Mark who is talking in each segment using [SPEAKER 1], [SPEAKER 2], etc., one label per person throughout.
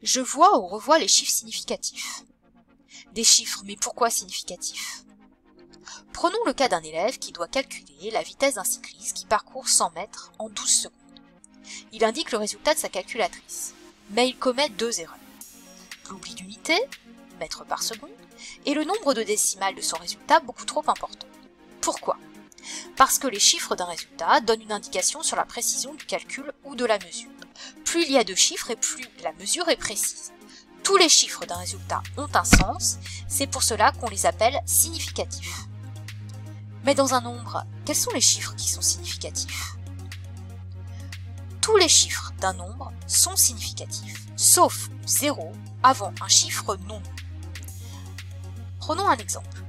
[SPEAKER 1] Je vois ou revois les chiffres significatifs. Des chiffres, mais pourquoi significatifs? Prenons le cas d'un élève qui doit calculer la vitesse d'un cycliste qui parcourt 100 mètres en 12 secondes. Il indique le résultat de sa calculatrice, mais il commet deux erreurs. L'oubli d'unité, mètres par seconde, et le nombre de décimales de son résultat beaucoup trop important. Pourquoi? Parce que les chiffres d'un résultat donnent une indication sur la précision du calcul ou de la mesure. Plus il y a de chiffres et plus la mesure est précise. Tous les chiffres d'un résultat ont un sens, c'est pour cela qu'on les appelle significatifs. Mais dans un nombre, quels sont les chiffres qui sont significatifs? Tous les chiffres d'un nombre sont significatifs, sauf 0 avant un chiffre non nul. Prenons un exemple.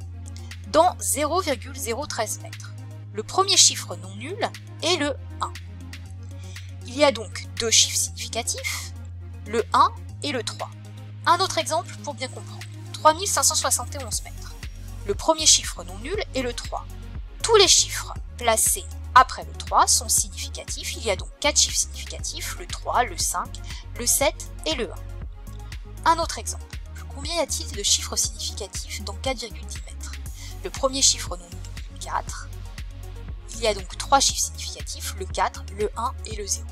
[SPEAKER 1] Dans 0,013 mètres, le premier chiffre non nul est le 1. Il y a donc deux chiffres significatifs, le 1 et le 3. Un autre exemple pour bien comprendre. 3571 mètres. Le premier chiffre non nul est le 3. Tous les chiffres placés après le 3 sont significatifs. Il y a donc 4 chiffres significatifs, le 3, le 5, le 7 et le 1. Un autre exemple. Combien y a-t-il de chiffres significatifs dans 4,10 mètres? Le premier chiffre non nul est 4. Il y a donc 3 chiffres significatifs, le 4, le 1 et le 0.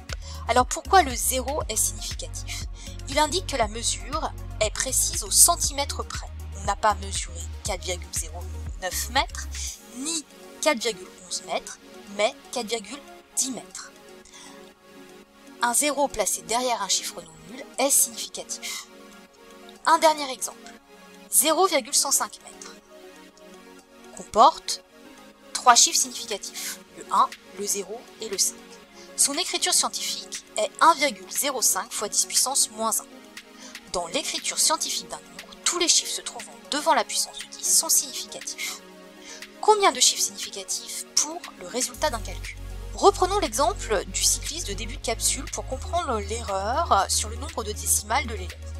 [SPEAKER 1] Alors pourquoi le 0 est significatif? Il indique que la mesure est précise au centimètre près. On n'a pas mesuré 4,09 mètres, ni 4,11 mètres, mais 4,10 mètres. Un 0 placé derrière un chiffre non nul est significatif. Un dernier exemple, 0,105 mètres comporte 3 chiffres significatifs, le 1, le 0 et le 5. Son écriture scientifique est 1,05 fois 10 puissance moins 1. Dans l'écriture scientifique d'un nombre, tous les chiffres se trouvant devant la puissance de 10 sont significatifs. Combien de chiffres significatifs pour le résultat d'un calcul? Reprenons l'exemple du cycliste de début de capsule pour comprendre l'erreur sur le nombre de décimales de l'élève.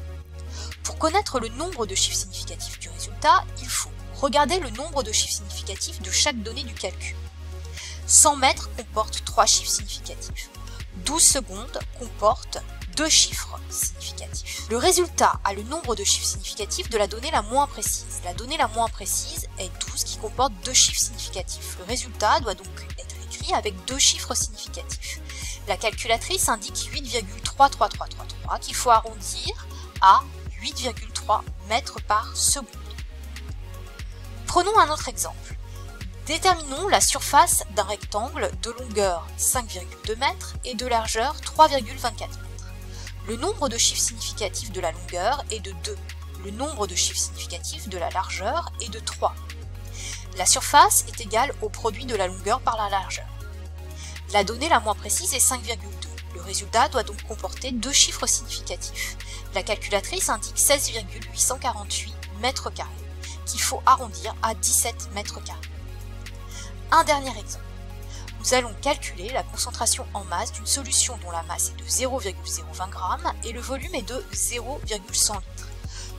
[SPEAKER 1] Pour connaître le nombre de chiffres significatifs du résultat, il faut regarder le nombre de chiffres significatifs de chaque donnée du calcul. 100 mètres comporte 3 chiffres significatifs. 12 secondes comporte 2 chiffres significatifs. Le résultat a le nombre de chiffres significatifs de la donnée la moins précise. La donnée la moins précise est 12 qui comporte 2 chiffres significatifs. Le résultat doit donc être écrit avec 2 chiffres significatifs. La calculatrice indique 8,33333 qu'il faut arrondir à 8,3 mètres par seconde. Prenons un autre exemple. Déterminons la surface d'un rectangle de longueur 5,2 mètres et de largeur 3,24 mètres. Le nombre de chiffres significatifs de la longueur est de 2. Le nombre de chiffres significatifs de la largeur est de 3. La surface est égale au produit de la longueur par la largeur. La donnée la moins précise est 5,2. Le résultat doit donc comporter 2 chiffres significatifs. La calculatrice indique 16,848 mètres carrés, qu'il faut arrondir à 17 mètres carrés. Un dernier exemple. Nous allons calculer la concentration en masse d'une solution dont la masse est de 0,020 g et le volume est de 0,100 litres.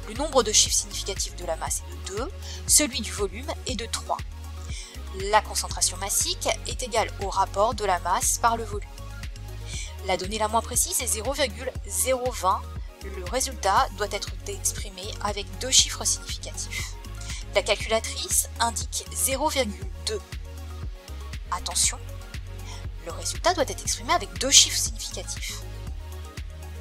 [SPEAKER 1] Le nombre de chiffres significatifs de la masse est de 2, celui du volume est de 3. La concentration massique est égale au rapport de la masse par le volume. La donnée la moins précise est 0,020. Le résultat doit être exprimé avec 2 chiffres significatifs. La calculatrice indique 0,2. Attention, le résultat doit être exprimé avec 2 chiffres significatifs.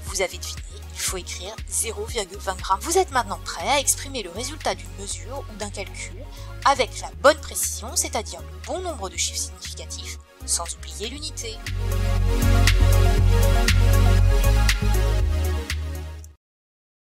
[SPEAKER 1] Vous avez deviné, il faut écrire 0,20 g. Vous êtes maintenant prêt à exprimer le résultat d'une mesure ou d'un calcul avec la bonne précision, c'est-à-dire le bon nombre de chiffres significatifs, sans oublier l'unité.